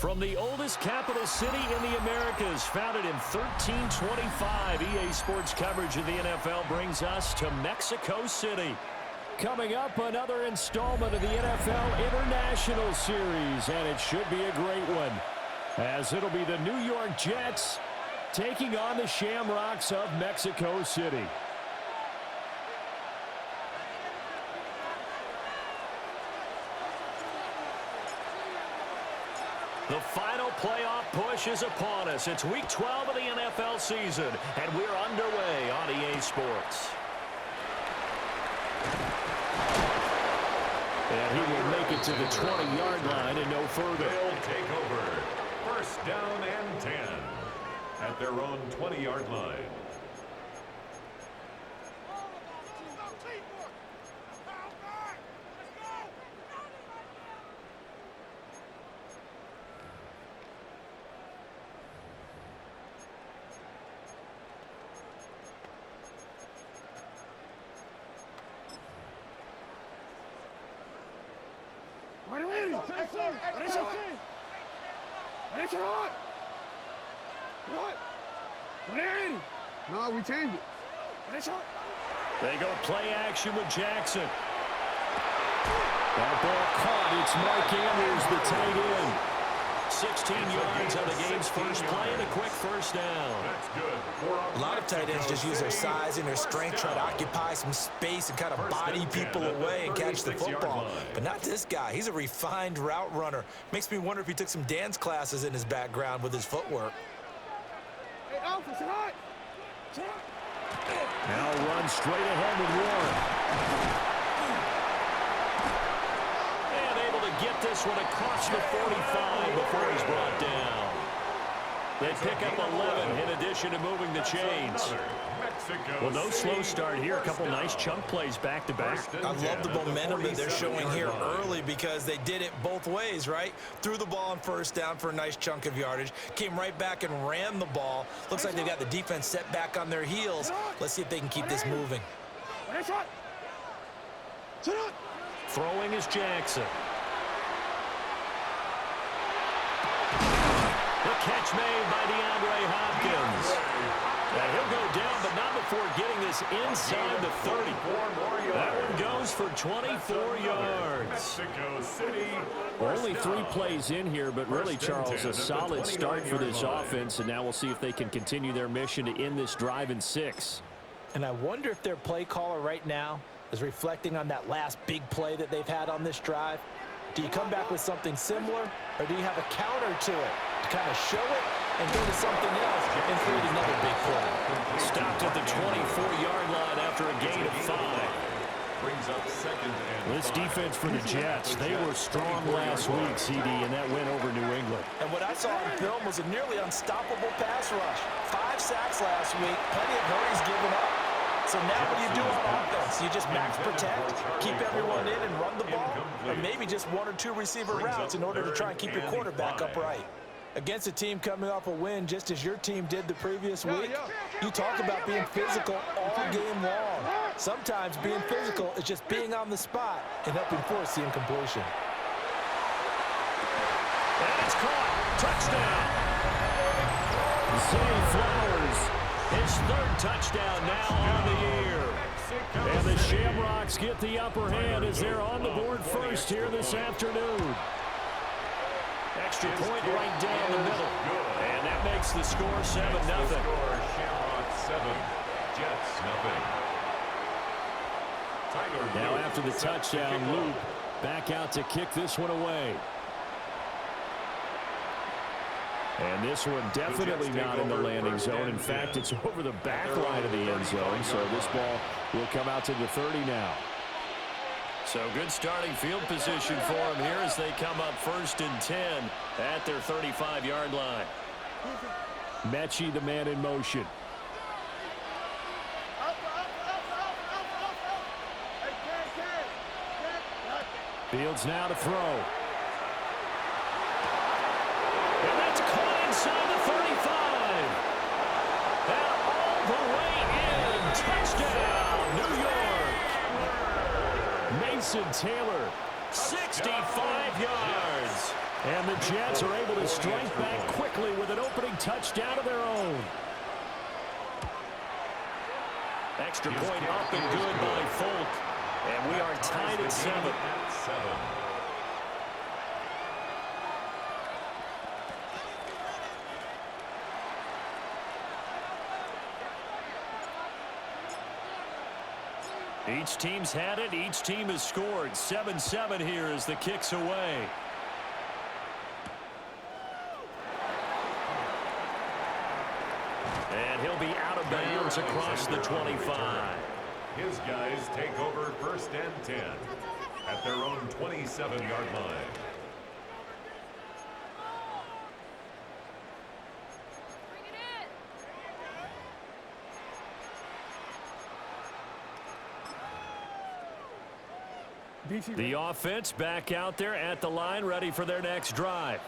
From the oldest capital city in the Americas, founded in 1325, EA Sports coverage of the NFL brings us to Mexico City. Coming up, another installment of the NFL International Series, and it should be a great one, as it'll be the New York Jets taking on the Shamrocks of Mexico City. The final playoff push is upon us. It's Week 12 of the NFL season, and we're underway on EA Sports. And he will make it to the 20-yard line and no further. They'll take over. First down and 10 at their own 20-yard line. No, we changed it. They go play action with Jackson. That ball caught. It's Mark Andrews, the tight end. 16 yards on the game's first play and a quick first down. That's good. A lot of tight ends just use their size and their strength, try to occupy some space and kind of body people away and catch the football. But not this guy. He's a refined route runner. Makes me wonder if he took some dance classes in his background with his footwork. Hey, Alpha, sit high. Now run straight ahead with Warren. And able to get this one across the 45 before he's brought down. They pick up 11 in addition to moving the chains. Well, no slow start here. A couple nice chunk plays back-to-back. I love the momentum that they're showing here early because they did it both ways, right? Threw the ball on first down for a nice chunk of yardage. Came right back and ran the ball. Looks like they got the defense set back on their heels. Let's see if they can keep this moving. Throwing is Jackson. The catch made by DeAndre Hopkins. Now he'll go down, but not before getting this inside the 30. That one goes for 24 yards. Only 3 plays in here, but really, Charles, a solid start for this offense, and now we'll see if they can continue their mission to end this drive in 6. And I wonder if their play caller right now is reflecting on that last big play that they've had on this drive. Do you come back with something similar, or do you have a counter to it to kind of show it and go to something else and create another big play? Stopped at the 24-yard line after a gain of 5. Brings up second and This defense for the Jets, they were strong last week, CD, and that went over New England. And what I saw on film was a nearly unstoppable pass rush. 5 sacks last week, plenty of hurries given up. So now what do you do on offense? You just max protect, keep everyone in and run the ball, or maybe just 1 or 2 receiver routes in order to try and keep your quarterback upright. Against a team coming off a win just as your team did the previous week, you talk about being physical all game long. Sometimes being physical is just being on the spot and helping force the incompletion. And it's caught. Touchdown. Zay Flowers, his 3rd touchdown now on the year. And the Shamrocks get the upper hand as they're on the board first here this afternoon. Extra point right down the middle. And that makes the score 7-0. Shamrocks 7, Jets 0. Now after the touchdown, Luke back out to kick this one away. And this one definitely not in the landing zone. In fact, it's over the back line of the end zone. So this ball will come out to the 30 now. So good starting field position for them here as they come up 1st and 10 at their 35-yard line. Mechie, the man in motion. Fields now to throw. And that's caught inside the 35. And all the way in. Touchdown, New York. Mason Taylor, 65 yards. And the Jets are able to strike back quickly with an opening touchdown of their own. Extra point up and good by Folk. And we are tied at 7. Each team's had it. Each team has scored. 7-7 here as the kick's away. And he'll be out of bounds across the 25. His guys take over 1st and 10 at their own 27-yard line. The offense back out there at the line, ready for their next drive.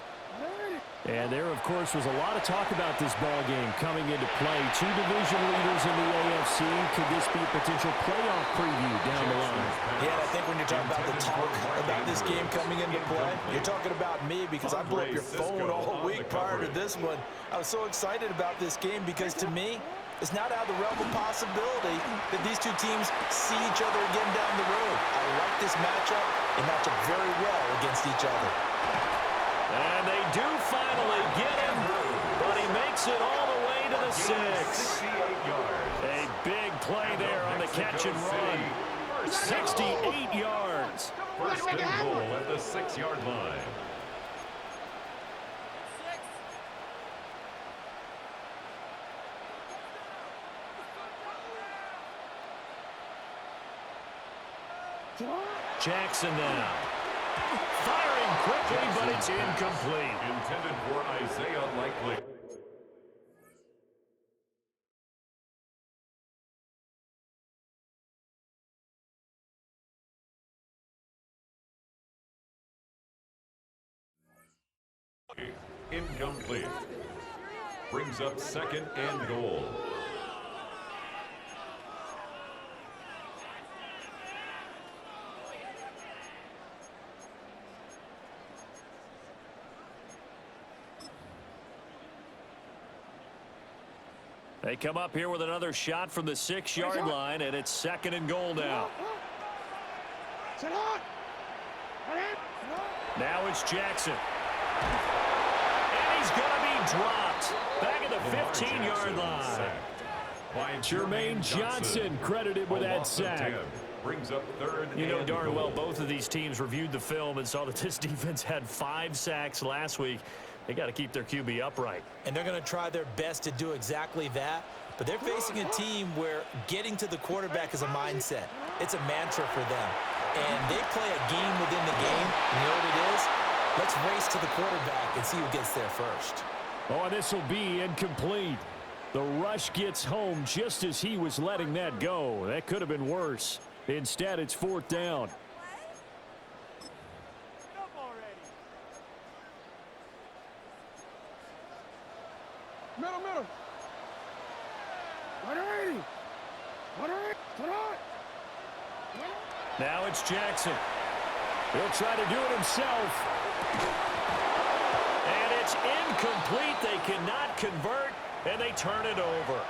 And there, of course, was a lot of talk about this ball game coming into play. 2 division leaders in the AFC. Could this be a potential playoff preview down the line? Yeah, I think when you're talking about the talk about this game coming into play, you're talking about me because I blew up your phone all week prior to this one. I was so excited about this game because, to me, it's not out of the realm of possibility that these two teams see each other again down the road. I like this matchup. They match up very well against each other. And they do finally get him, but he makes it all the way to the 6. A big play there on the catch and run. 68 yards. 1st and goal at the 6-yard line. Jackson now. Firing quickly, but it's incomplete. Intended for Isaiah Likely. Incomplete. Brings up 2nd and goal. They come up here with another shot from the 6-yard line, and it's 2nd and goal now. Now it's Jackson. And he's going to be dropped. Back at the 15-yard line. Jermaine Johnson credited with that sack. Brings up 3rd. You know darn well both of these teams reviewed the film and saw that this defense had 5 sacks last week. They got to keep their QB upright. And they're going to try their best to do exactly that. But they're facing a team where getting to the quarterback is a mindset. It's a mantra for them. And they play a game within the game. You know what it is? Let's race to the quarterback and see who gets there first. Oh, this will be incomplete. The rush gets home just as he was letting that go. That could have been worse. Instead, it's 4th down. Middle. Now it's Jackson. He'll try to do it himself. And it's incomplete. They cannot convert, and they turn it over.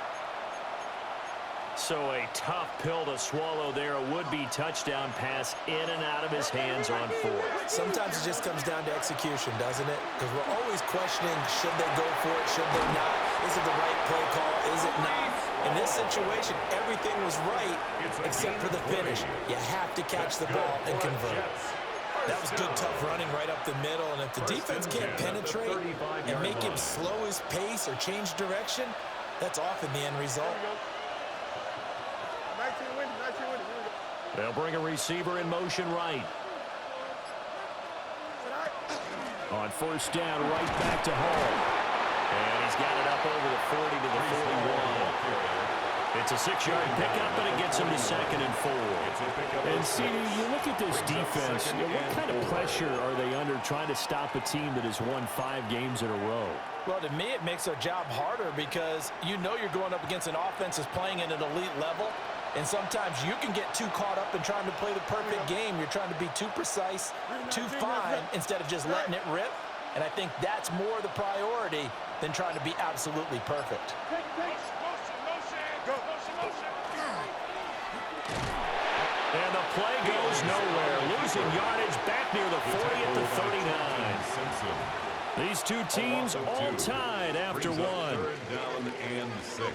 So a tough pill to swallow there. A would-be touchdown pass in and out of his hands on 4th. Sometimes it just comes down to execution, doesn't it? Because we're always questioning, should they go for it, should they not? Is it the right play call? Is it not? In this situation, everything was right except for the finish. You have to catch the ball and convert. That was good, tough running right up the middle. And if the defense can't penetrate and make him slow his pace or change direction, that's often the end result. They'll bring a receiver in motion right. On 1st down, right back to Hall. And he's got it up over the 40 to the 41. It's a 6-yard pickup, but it gets him to 2nd and 4. And see, you look at this defense, what kind of pressure are they under trying to stop a team that has won 5 games in a row? Well, to me, it makes their job harder because you know you're going up against an offense that's playing at an elite level. And sometimes you can get too caught up in trying to play the perfect game. You're trying to be too precise, too fine, instead of just letting it rip. And I think that's more the priority than trying to be absolutely perfect. And the play goes nowhere. Losing yardage back near the 40 at the 39. These two teams all tied after one. Down and 6.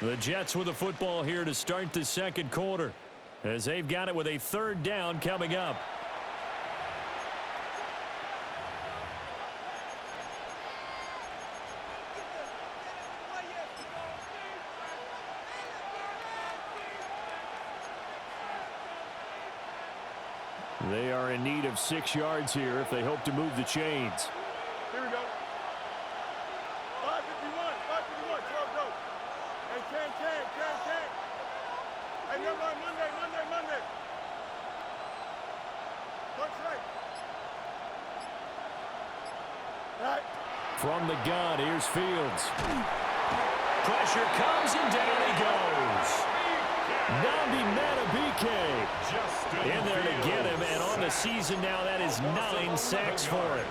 The Jets with the football here to start the second quarter, as they've got it with a third down coming up. They are in need of 6 yards here if they hope to move the chains. Here we go. 551, 551, 12 go. Hey, Ken. Hey, never mind, Monday. Punch right. Right. From the gun, here's Fields. Pressure comes and down he goes. Namdi Madubuike in there to get him, and on the season now that is 9 sacks for him.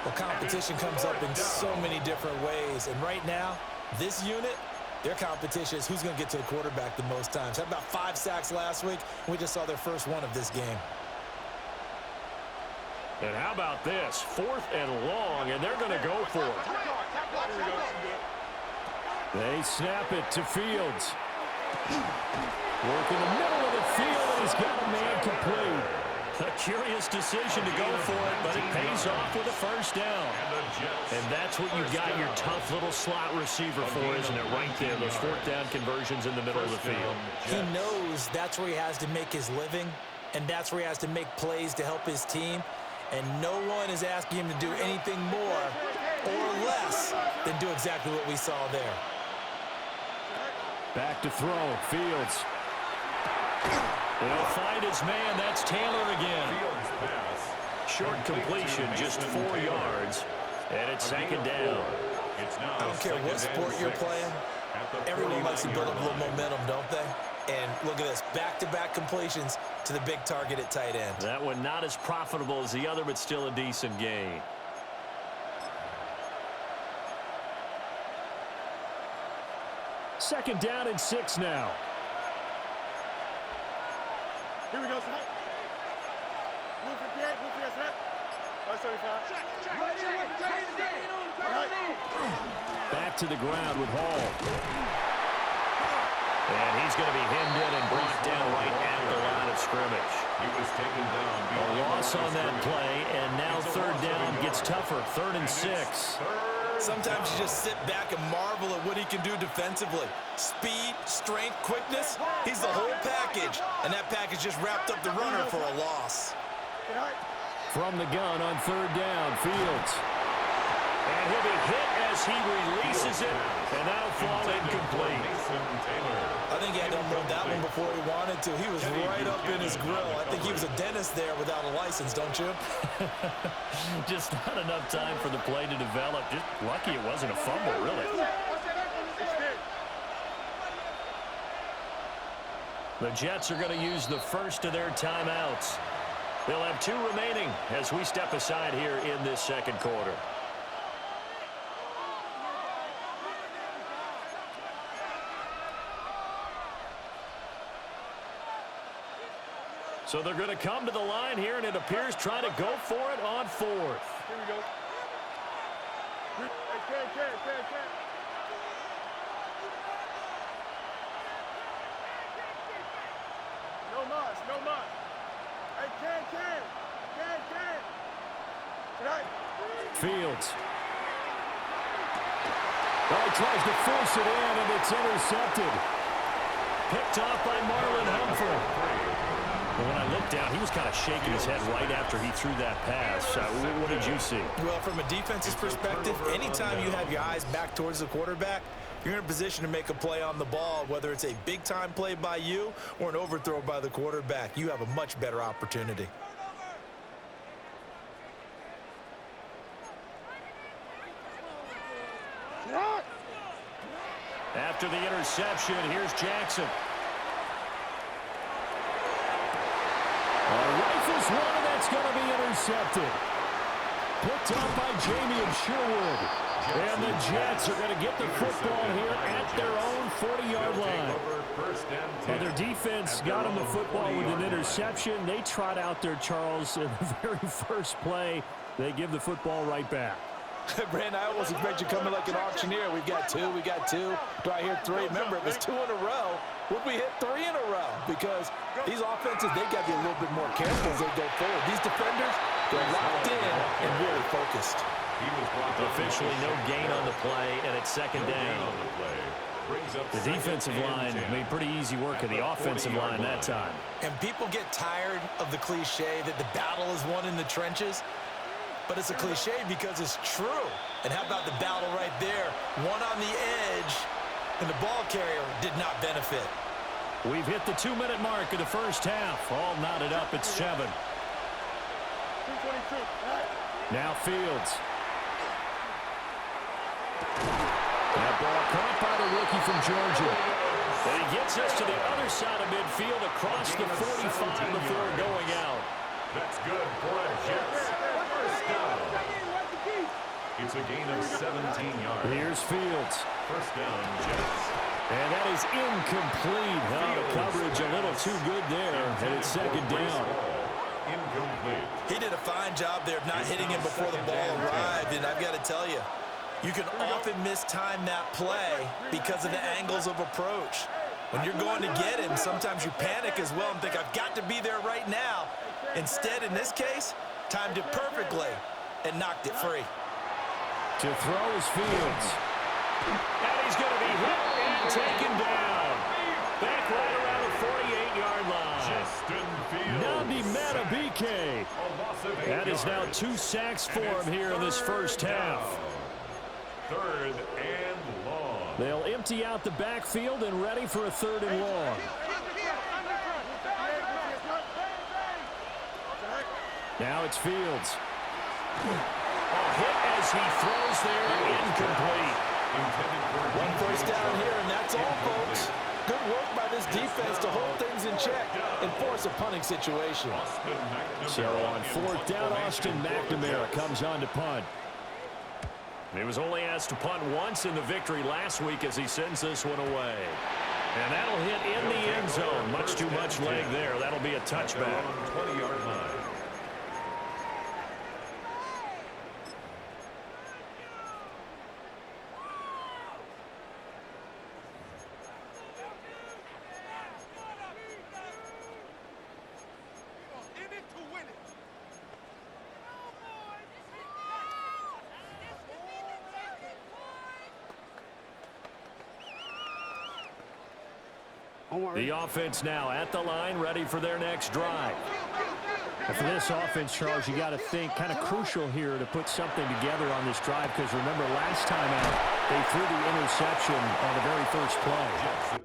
Well, competition comes up in so many different ways, and right now, this unit, their competition is who's going to get to the quarterback the most times. Had about 5 sacks last week. We just saw their first one of this game. And how about this? 4th and long, and they're going to go for it. They snap it to Fields. Work in the middle of the field, and he's got a man complete. A curious decision to go for it, but it pays off with a first down. And that's what you've got your tough little slot receiver for, isn't it? Right there, those 4th down conversions in the middle of the field. He knows that's where he has to make his living, and that's where he has to make plays to help his team. And no one is asking him to do anything more or less than do exactly what we saw there. Back to throw, Fields. He'll find his man. That's Taylor again. Short completion, just 4 yards, and it's 2nd down. I don't care what sport you're playing. Everyone likes to build up a little momentum, don't they? And look at this, back-to-back completions to the big target at tight end. That one not as profitable as the other, but still a decent gain. Second down and 6 now. Here we go, son. Move 58, move 58, son. 575. Back to the ground with Hall. And he's going to be hemmed in and brought down right at the line of scrimmage. He was taken down. A loss on that play, and now 3rd down gets tougher. 3rd and 6. Sometimes you just sit back and marvel at what he can do defensively. Speed, strength, quickness, he's the whole package. And that package just wrapped up the runner for a loss. From the gun on 3rd down, Fields. And he'll be hit as he releases it, and that'll fall incomplete. I think he had to unload that one before he wanted to. He was right up in his grill. I think he was a dentist there without a license, don't you? Just not enough time for the play to develop. Just lucky it wasn't a fumble, really. The Jets are going to use the first of their timeouts. They'll have 2 remaining as we step aside here in this second quarter. So they're going to come to the line here, and it appears trying to go for it on 4th. Here we go. Hey, Ken. No mas. Hey, Ken. Tonight. Fields. Well, he tries to force it in, and it's intercepted. Picked off by Marlon Humphrey. Well, when I looked down, he was kind of shaking his head right after he threw that pass. What did you see? Well, from a defense's perspective, anytime you have your eyes back towards the quarterback, you're in a position to make a play on the ball, whether it's a big-time play by you or an overthrow by the quarterback. You have a much better opportunity. After the interception, here's Jackson. Rifles one, and that's It's going to be intercepted. Picked up by Jamie and Sherwood. And the Jets are going to get the football here at their own 40-yard line. Well, their defense got them the football with an interception. They trot out there, Charles, in the very first play. They give the football right back. Brandon, I almost expect you coming like an auctioneer. We've got two. Do I hear three? Remember, it was 2 in a row. Would we hit 3 in a row? Because these offenses, they got to be a little bit more careful as they go forward. These defenders, they're locked in and really focused. Officially no gain on the play, and it's second down. The defensive line made pretty easy work of the offensive line that time. And people get tired of the cliche that the battle is won in the trenches. But it's a cliche because it's true. And how about the battle right there? One on the edge, and the ball carrier did not benefit. We've hit the 2-minute mark of the first half. All knotted up at 7. Now Fields. That ball caught by the rookie from Georgia. And he gets us to the other side of midfield across the 45 before going out. That's good for a Jets first down. It's a gain of 17 yards. Here's Fields. First down, Jets. And that is incomplete. The coverage a little too good there, and it's second down. Incomplete. He did a fine job there of not hitting him before the ball arrived, and I've got to tell you, you can often mistime that play because of the angles of approach. When you're going to get him, sometimes you panic as well and think, I've got to be there right now. Instead, in this case, timed it perfectly and knocked it free. To throw is Fields. And he's going to be hit and taken down. Back right around the 48-yard line. Justin Fields. Nabi Matabike. That is now 2 sacks for him here in this first half. Third and long. They'll empty out the backfield and ready for a 3rd and long. Now it's Fields. A hit as he throws there, incomplete. One first down here, and that's all, folks. Good work by this defense to hold things in check and force a punting situation. So on 4th down, Austin McNamara comes on to punt. He was only asked to punt once in the victory last week as he sends this one away. And that'll hit in the end zone. Much too much leg there. That'll be a touchback. 20-yard line. The offense now at the line, ready for their next drive. And for this offense, Charles, you got to think kind of crucial here to put something together on this drive, because remember last time out, they threw the interception on the very first play.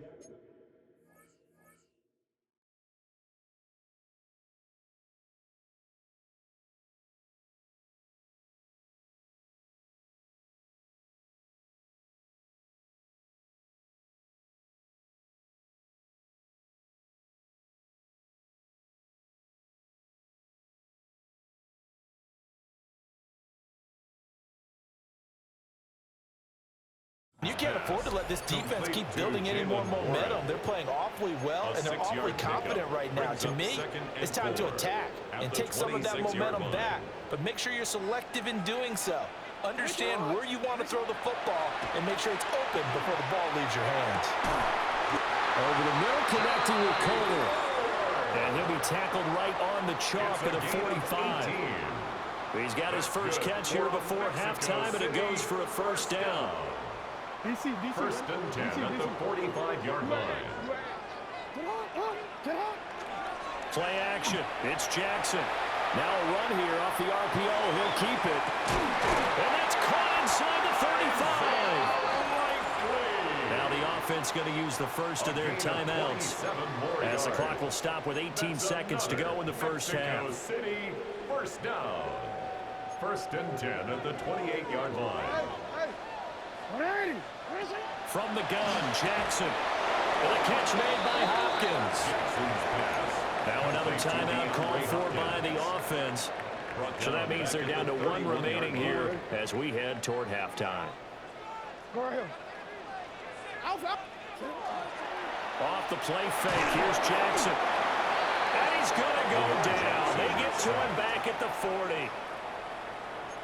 You can't afford to let this defense keep building any more momentum. They're playing awfully well, and they're awfully confident right now. To me, it's time to attack and take some of that momentum back, but make sure you're selective in doing so. Understand where you want to throw the football and make sure it's open before the ball leaves your hands. Over the middle, connecting with Kohler. And he'll be tackled right on the chalk at the 45. He's got his first catch here before halftime, and it goes for a first down. First and 10 at the 45-yard line. Play action. It's Jackson. Now a run here off the RPO. He'll keep it. And that's caught inside the 35. Now the offense going to use the first of their timeouts, as the clock will stop with 18 seconds to go in the first half. City, first down. First and 10 at the 28-yard line. From the gun, Jackson. And a catch made by Hopkins. Jackson's pass Now another timeout called for by the offense. So that means they're down to one remaining here as we head toward halftime. Off the play fake, here's Jackson. And he's going to go down. They get to him back at the 40.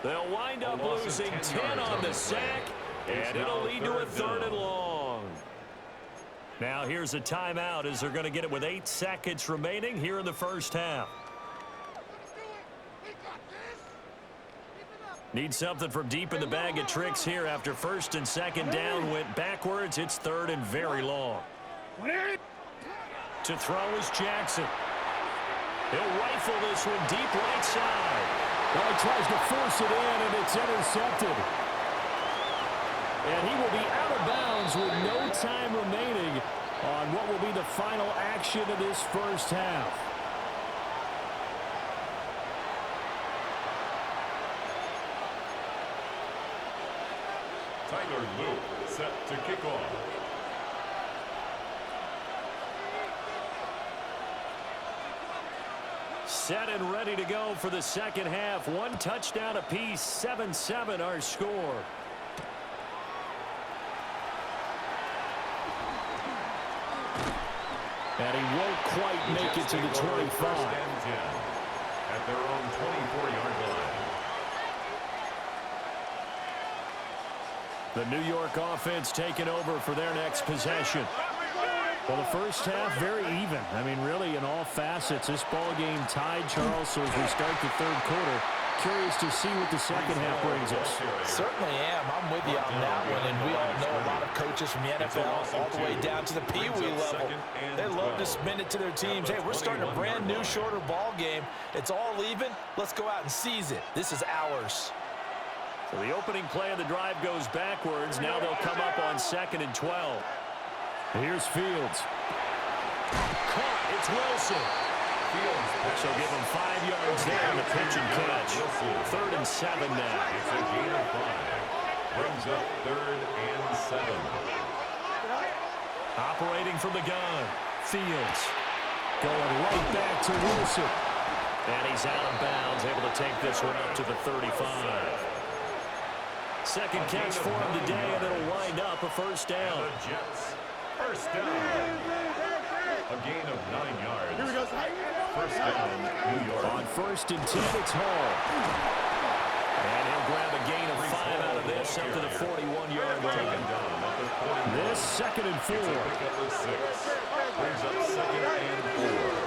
They'll wind up losing 10 on the sack, and it'll lead to a 3rd and long. Now here's a timeout as they're going to get it with 8 seconds remaining here in the first half. Need something from deep in the bag of tricks here after 1st and 2nd down went backwards. It's 3rd and very long. To throw is Jackson. He'll rifle this one deep right side. Well, he tries to force it in, and it's intercepted. And he will be out of bounds with no time remaining on what will be the final action of this first half. Tyler Luke set to kick off. Set and ready to go for the second half. 1 touchdown apiece, 7-7 our score. And he won't quite make it to the 25. At their own 24-yard line. The New York offense taking over for their next possession. Well, the first half, very even. I mean, really, in all facets, this ball game tied, Charles. So as we start the 3rd quarter, curious to see what the second half brings us. Certainly am. I'm with you on that one. And we all know a lot of coaches from the NFL all the way down to the Pee Wee level. They love to spin it to their teams. Hey, we're starting a brand new, shorter ball game. It's all even. Let's go out and seize it. This is ours. So the opening play of the drive goes backwards. Now they'll come up on 2nd and 12. Here's Fields. Caught. It's Wilson. So give him 5 yards there on the pitch and catch. 3rd and 7 now. It's a gain of 5. Brings up 3rd and 7. Operating from the gun. Fields. Going right back to Wilson. And he's out of bounds, able to take this one up to the 35. Second catch for him today, and it'll wind up a first down. The Jets. First down. A gain of 9 yards. Here we go. First down, New York. On 1st and 10, it's Hall. And he'll grab a gain of 5 out of this up to the 41-yard line. This 2nd and 4. Pick up with 6. Brings up 2nd and 4.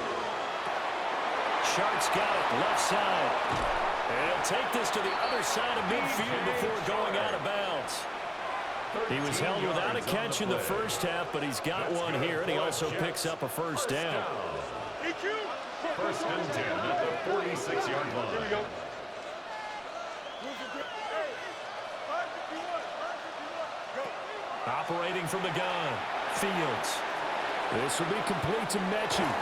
Sharks got it, left side. And he'll take this to the other side of midfield before going out of bounds. He was held without a catch in the first half, but he's got one here, and he also picks up a first down. First and 10 at the 46-yard line. Here we go. Operating from the gun, Fields. This will be complete to Mechie.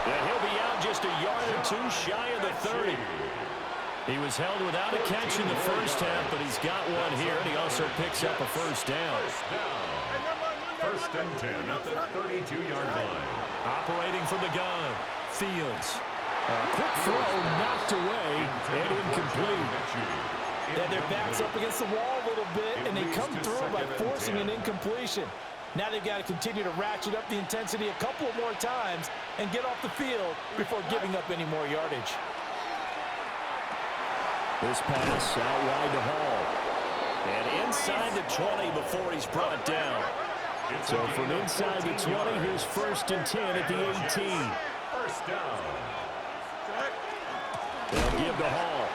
And he'll be out just a yard or 2 shy of the 30. He was held without a catch in the first half, but he's got one here, and he also picks up a first down. First and 10 at the 32-yard line. Operating from the gun, Fields. A quick throw knocked away and incomplete. Yeah, their back's up against the wall a little bit, and they come through by forcing an incompletion. Now they've got to continue to ratchet up the intensity a couple more times and get off the field before giving up any more yardage. This pass out wide to Hall. And inside the 20 before he's brought down. So from inside the 20, here's 1st and 10 at the 18. First down. They'll give to Hall.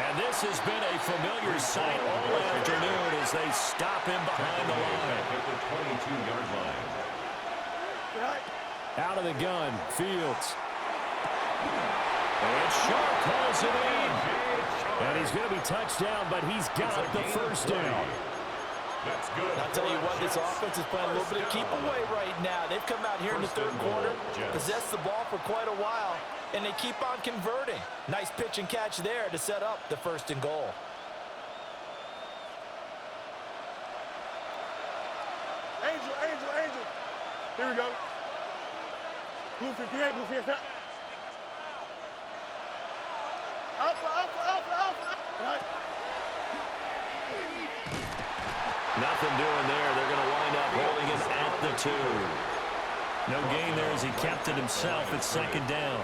And this has been a familiar sight all afternoon as they stop him behind the line. At the 22-yard line. Out of the gun, Fields. And Sharp calls it in. And he's going to be touched down, but he's got the first down. That's good. I'll tell you what, this offense is playing a little bit of keep away right now. They've come out here in the 3rd quarter, possessed the ball for quite a while, and they keep on converting. Nice pitch and catch there to set up the 1st and goal. Angel. Here we go. Blue 58, blue 58. Nothing doing there. They're going to wind up holding it at the 2. No gain there as he kept it himself at second down.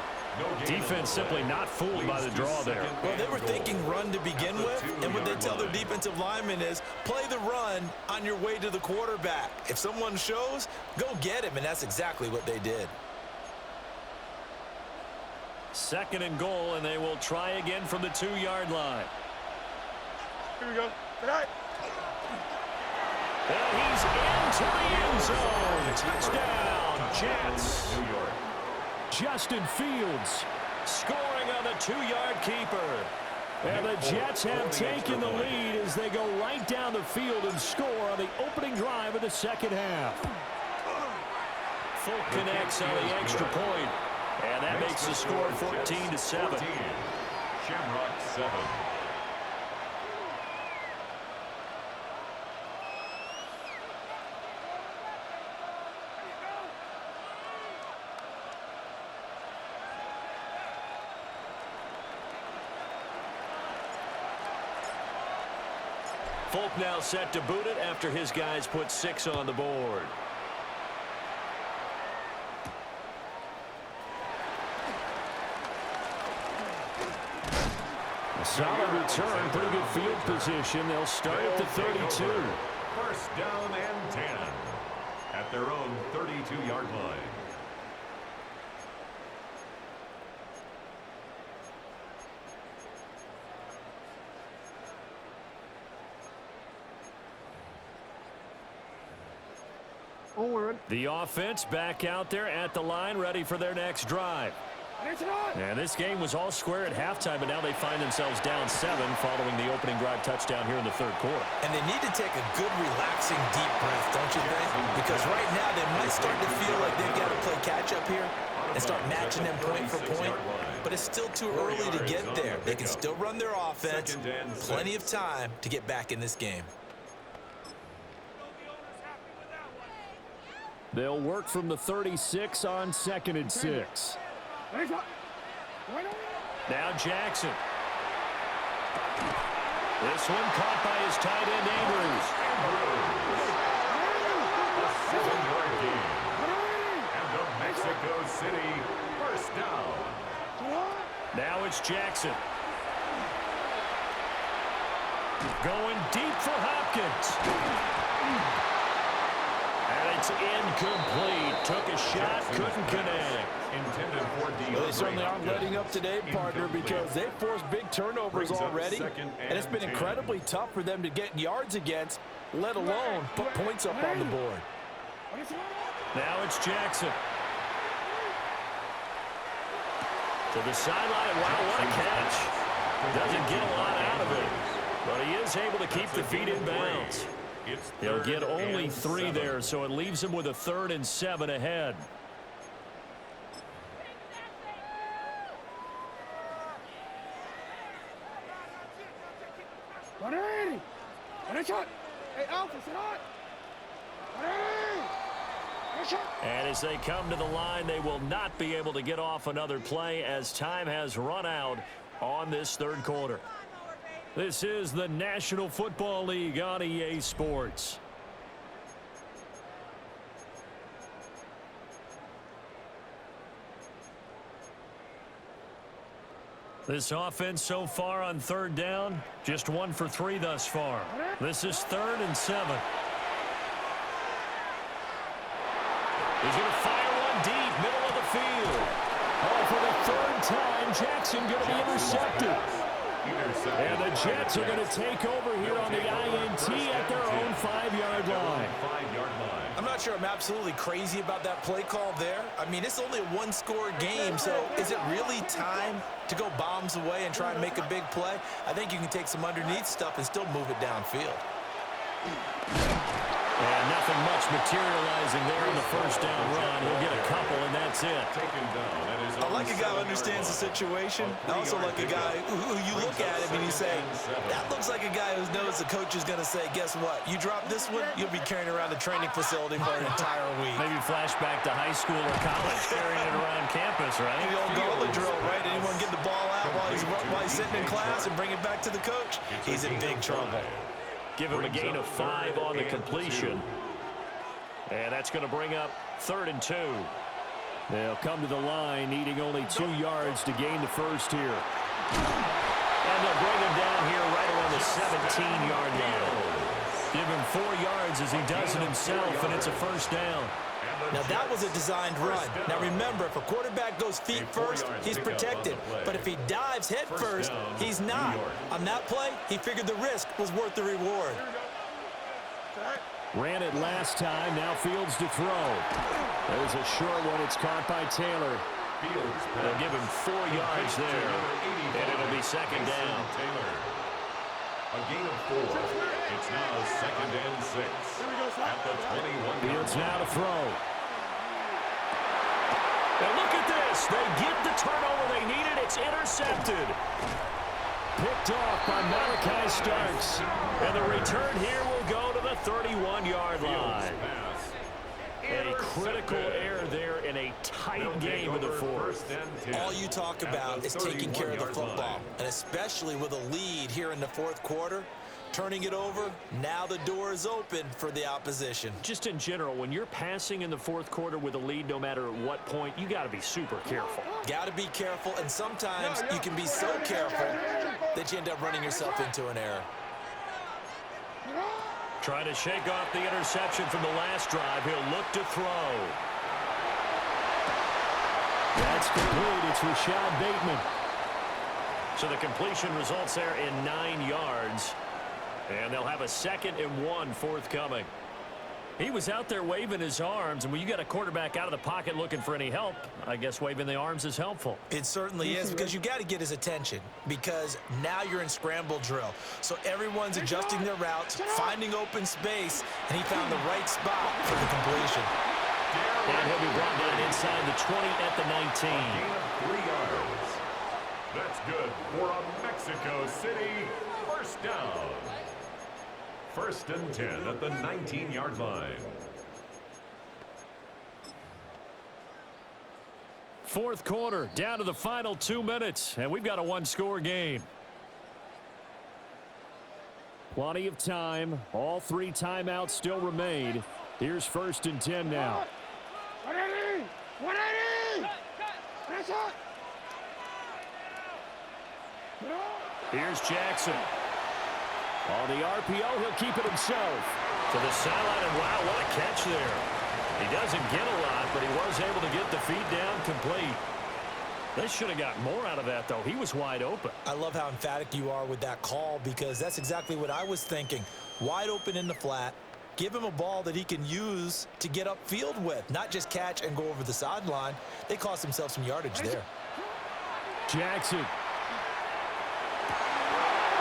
Defense simply not fooled by the draw there. Well, they were thinking run to begin with, and what they tell their defensive linemen is play the run on your way to the quarterback. If someone shows, go get him, and that's exactly what they did. Second and goal, and they will try again from the 2-yard line. Here we go. Tonight. And he's into the end zone. Touchdown, Jets. New York. Justin Fields scoring on the 2-yard keeper. And the Jets have taken the lead as they go right down the field and score on the opening drive of the second half. Folk connects on the extra point, and that makes the score 14-7. Shamrocks 7. Folk now set to boot it after his guys put 6 on the board. A solid return, pretty good field position. They'll start at the 32. First down and 10 at their own 32-yard line. The offense back out there at the line, ready for their next drive. And this game was all square at halftime, but now they find themselves down 7 following the opening drive touchdown here in the third quarter. And they need to take a good, relaxing, deep breath, don't you think? Because right now they might start to feel like they've got to play catch-up here and start matching them point for point. But it's still too early to get there. They can still run their offense. Plenty of time to get back in this game. They'll work from the 36 on 2nd and 6. Now Jackson. This one caught by his tight end, Andrews. A 7-yard gain. And the Mexico City first down. Now it's Jackson. Going deep for Hopkins. And it's incomplete. Took a shot, couldn't connect. Intended for Well, they certainly aren't letting up today, partner, because they've forced big turnovers already. And it's been incredibly tough for them to get yards against, let alone put points up on the board. Now it's Jackson. To the sideline. Wow, what a catch. Doesn't get a lot out of it, but he is able to keep the feet in bounds. He'll get only 3 there, so it leaves him with a 3rd and 7 ahead. And as they come to the line, they will not be able to get off another play as time has run out on this third quarter. This is the National Football League on EA Sports. This offense so far on third down, just 1 for 3 thus far. This is 3rd and 7. He's going to fire one deep, middle of the field. Oh, for the 3rd time, Jackson going to be intercepted. And the Jets are going to take over here on the INT at their own 5-yard line. I'm not sure I'm absolutely crazy about that play call there. I mean, it's only a 1-score game, so is it really time to go bombs away and try and make a big play? I think you can take some underneath stuff and still move it downfield. And nothing much materializing there in the first down run. He'll get a couple, and that's it. I like a guy who understands the situation. I also like a guy who you look at him and you say, that looks like a guy who knows the coach is going to say, guess what? You drop this one, you'll be carrying around the training facility for an entire week. Maybe flashback to high school or college, carrying it around campus, right? The old gauntlet drill, right? Anyone get the ball out while he's sitting in class and bring it back to the coach? He's in big trouble. Give him a gain of 5 on the completion. And that's going to bring up 3rd and 2. They'll come to the line, needing only 2 yards to gain the first here. And they'll bring him down here right around the 17-yard line. Give him 4 yards as he does it himself, and it's a first down. Now, that was a designed run. Now, remember, if a quarterback goes feet first, he's protected. But if he dives head first, he's not. On that play, he figured the risk was worth the reward. Ran it last time, now Fields to throw. There's a short one, it's caught by Taylor. They'll give him 4 yards there, and it'll be second down. A gain of 4. It's now 2nd and 6 at the 21. Fields now to throw. And look at this. They get the turnover they needed. It's intercepted. Picked off by Malachi Starks. And the return here will go to the 31-yard line. A critical error there in a tight game of the fourth. All you talk about is taking care of the football, and especially with a lead here in the fourth quarter. Turning it over, now the door is open for the opposition. Just in general, when you're passing in the fourth quarter with a lead, no matter at what point, you got to be super careful. Got to be careful, and sometimes you can be so careful that you end up running yourself into an error. Trying to shake off the interception from the last drive. He'll look to throw. That's complete. It's Rashad Bateman. So the completion results there in 9 yards. And they'll have a 2nd and 1 forthcoming. He was out there waving his arms, and when you got a quarterback out of the pocket looking for any help, I guess waving the arms is helpful. It certainly is, because you got to get his attention, because now you're in scramble drill. So everyone's adjusting their routes, finding open space, and he found the right spot for the completion. And he'll be brought down inside the 20 at the 19. 3 yards. That's good for a Mexico City first down. 1st and 10 at the 19-yard line. Fourth quarter, down to the final 2 minutes, and we've got a 1-score game. Plenty of time. All 3 timeouts still remain. Here's 1st and 10 now. 180! Here's Jackson. On the RPO, he'll keep it himself. To the sideline, and wow, what a catch there. He doesn't get a lot, but he was able to get the feet down complete. They should have got more out of that, though. He was wide open. I love how emphatic you are with that call, because that's exactly what I was thinking. Wide open in the flat. Give him a ball that he can use to get upfield with, not just catch and go over the sideline. They cost themselves some yardage there. Jackson.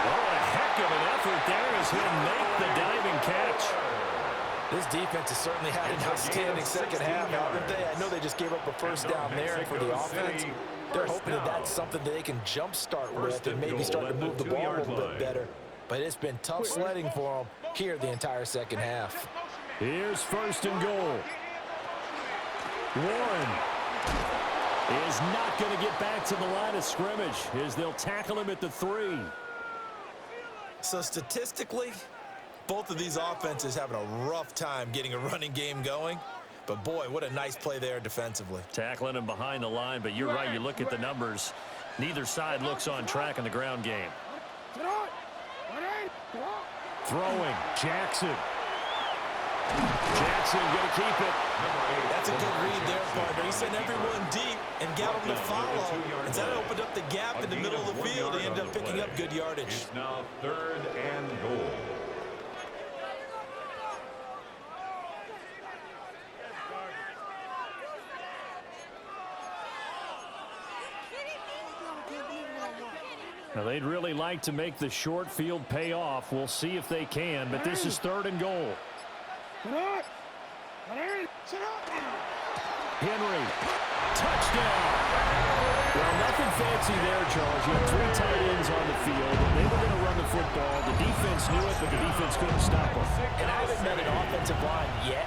Oh, a heck of an effort there as he'll make the diving catch. This defense has certainly had an outstanding second half, haven't they? I know they just gave up a first down there, and for the offense, they're hoping that that's something that they can jumpstart with and maybe start to move the ball a little bit better. But it's been tough sledding for them here the entire second half. Here's 1st and goal. Warren is not going to get back to the line of scrimmage as they'll tackle him at the 3. So statistically, both of these offenses having a rough time getting a running game going. But boy, what a nice play there defensively. Tackling him behind the line, but you're right, you look at the numbers. Neither side looks on track in the ground game. Throwing, Jackson. Jackson going to keep it. That's a good read there, partner. He sent everyone deep and got them to follow. And that opened up the gap in the middle of the field. He ended up picking up good yardage. It's now 3rd and goal. Now, they'd really like to make the short field pay off. We'll see if they can, but this is 3rd and goal. Henry, touchdown. Well, nothing fancy there, Charles. You had 3 tight ends on the field. They were going to run the football. The defense knew it, but the defense couldn't stop them. And I haven't met an offensive line yet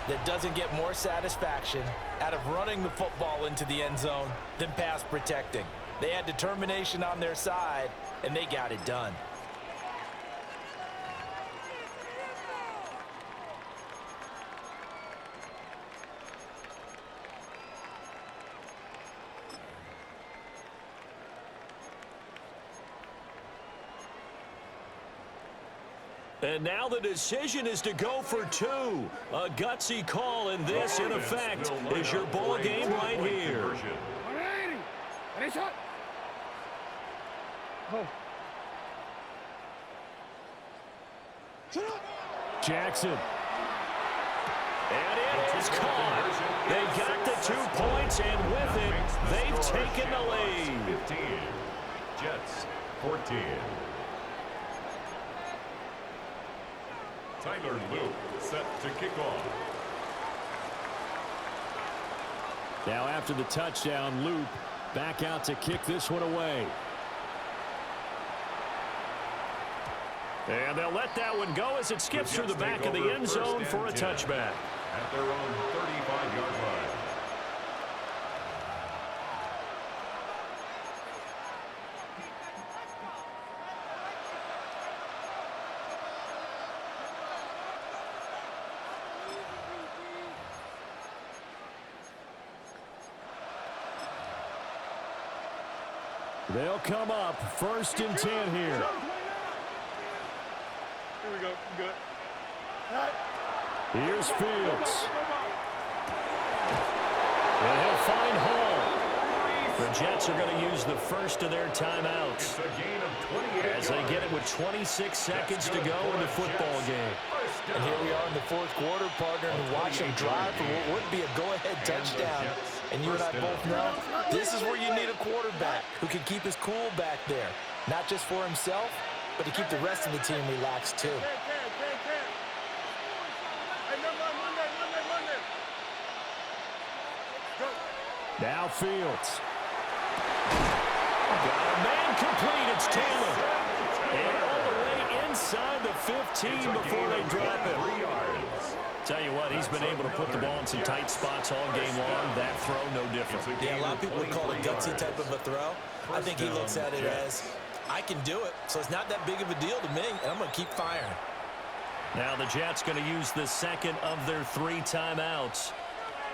that doesn't get more satisfaction out of running the football into the end zone than pass protecting. They had determination on their side, and they got it done. And now the decision is to go for 2. A gutsy call, and this, in effect, is your ball game right here. Jackson. And it is caught. They got the 2 points, and with it, they've taken the lead. 15. Jets, 14. Tyler Luke set to kick off. Now after the touchdown, Loop back out to kick this one away. And they'll let that one go as it skips through the back of the end zone for a touchback. At their own 35-yard line. They'll come up 1st and 10 here. Here we go. Good. Here's Fields. And he'll find Hall. The Jets are going to use the first of their timeouts as they get it with 26 seconds to go in the football game. And here we are in the 4th quarter, partner, and watch them drive for what would be a go-ahead touchdown. And you and I both know this is where you need a quarterback who can keep his cool back there, not just for himself, but to keep the rest of the team relaxed too. Now Fields. Got a man complete. It's Taylor. And all the way inside the 15 before they drop it. Tell you what, he's been able to put the ball in some tight spots all game long. That throw, no different. Yeah, a lot of people would call it gutsy type of a throw. I think he looks at it as, I can do it, so it's not that big of a deal to me, and I'm going to keep firing. Now the Jets going to use the second of their 3 timeouts.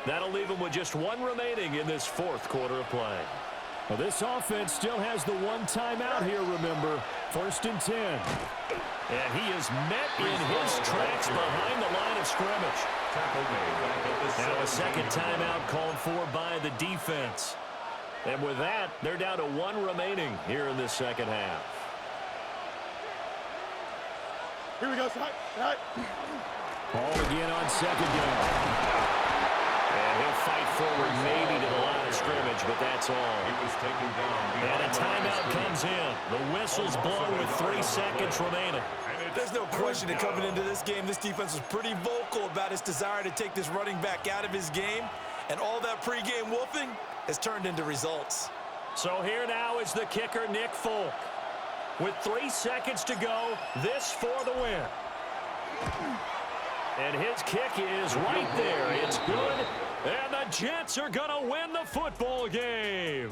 That'll leave them with just 1 remaining in this 4th quarter of play. Well, this offense still has the 1 timeout here, remember. 1st and 10. And he is met in his tracks behind the line of scrimmage. Now a second timeout called for by the defense. And with that, they're down to 1 remaining here in this second half. Here we go. Ball again on 2nd down. And he'll fight forward maybe to the line of scrimmage, but that's all. He was taken down. And a timeout comes in. The whistle's blown with 3 seconds remaining. There's no question that coming into this game, this defense was pretty vocal about its desire to take this running back out of his game. And all that pregame wolfing has turned into results. So here now is the kicker, Nick Folk. With 3 seconds to go, this for the win. And his kick is right there. It's good. And the Jets are going to win the football game.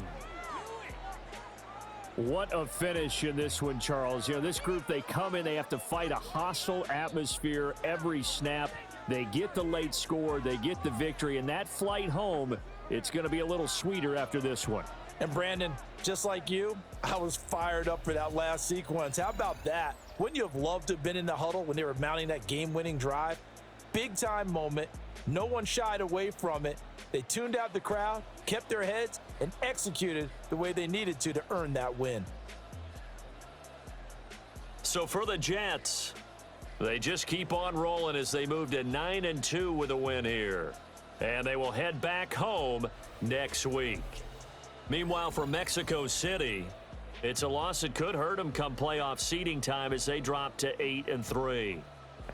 What a finish in this one, Charles. You know, this group, they come in, they have to fight a hostile atmosphere every snap. They get the late score, they get the victory, and that flight home, it's going to be a little sweeter after this one. And Brandon, just like you, I was fired up for that last sequence. How about that? Wouldn't you have loved to have been in the huddle when they were mounting that game-winning drive? Big-time moment. No one shied away from it. They tuned out the crowd, kept their heads, and executed the way they needed to earn that win. So for the Jets, they just keep on rolling as they move to 9-2 with a win here. And they will head back home next week. Meanwhile, for Mexico City, it's a loss that could hurt them come playoff seeding time as they drop to 8-3.